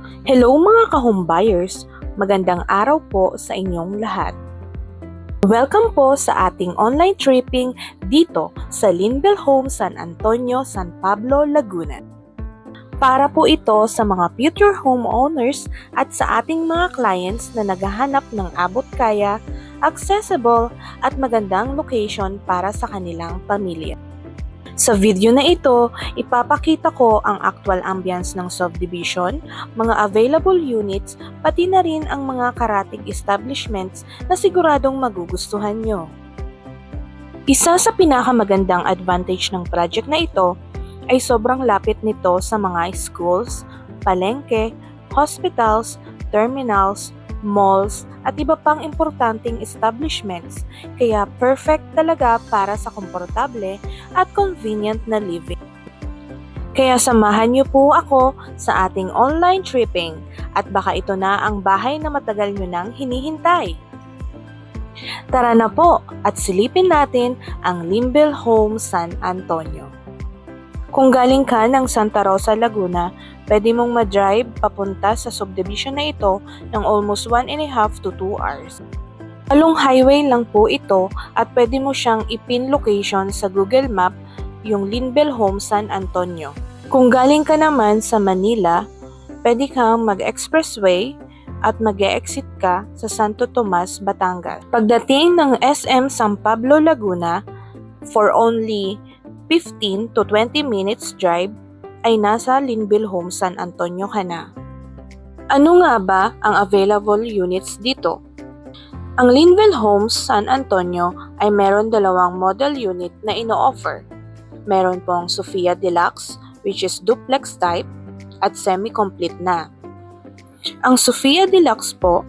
Hello mga ka-home buyers! Magandang araw po sa inyong lahat. Welcome po sa ating online tripping dito sa Linville Homes San Antonio, San Pablo, Laguna. Para po ito sa mga future homeowners at sa ating mga clients na naghahanap ng abot kaya, accessible at magandang location para sa kanilang pamilya. Sa video na ito, ipapakita ko ang actual ambience ng subdivision, mga available units, pati na rin ang mga karatig establishments na siguradong magugustuhan nyo. Isa sa pinakamagandang advantage ng project na ito ay sobrang lapit nito sa mga schools, palengke, hospitals, terminals, malls, at iba pang importanteng establishments, kaya perfect talaga para sa komportable at convenient na living. Kaya samahan niyo po ako sa ating online tripping at baka ito na ang bahay na matagal niyo nang hinihintay. Tara na po at silipin natin ang Linville Homes San Antonio. Kung galing ka ng Santa Rosa, Laguna, pwede mong ma-drive papunta sa subdivision na ito ng almost 1.5 to 2 hours. Along highway lang po ito at pwede mo siyang ipin location sa Google Map, yung Linville Homes San Antonio. Kung galing ka naman sa Manila, pwede kang mag-expressway at mag-e-exit ka sa Santo Tomas, Batangas. Pagdating ng SM San Pablo, Laguna, for only 15 to 20 minutes drive, ay nasa Linville Homes San Antonio ka na. Ano nga ba ang available units dito? Ang Linville Homes San Antonio ay meron dalawang model unit na ino-offer. Meron pong Sophia Deluxe, which is duplex type, at semi-complete na. Ang Sophia Deluxe po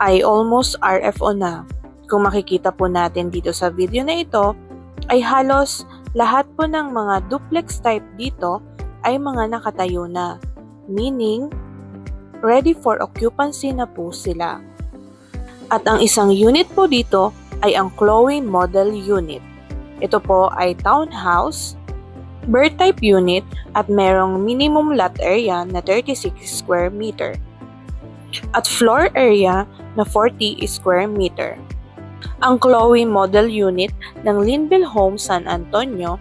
ay almost RFO na. Kung makikita po natin dito sa video na ito, ay halos lahat po ng mga duplex type dito ay mga nakatayo na, meaning ready for occupancy na po sila. At ang isang unit po dito ay ang Chloe Model Unit. Ito po ay townhouse, bird type unit at merong minimum lot area na 36 square meter at floor area na 40 square meter. Ang Chloe Model Unit ng Linville Homes San Antonio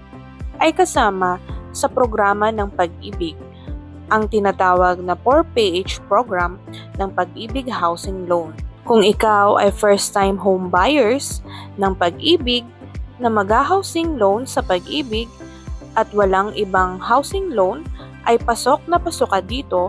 ay kasama sa programa ng Pag-ibig, ang tinatawag na 4PH program ng Pag-ibig Housing Loan. Kung ikaw ay first-time home buyers ng Pag-ibig na mag-housing loan sa Pag-ibig at walang ibang housing loan, ay pasok na pasok ka dito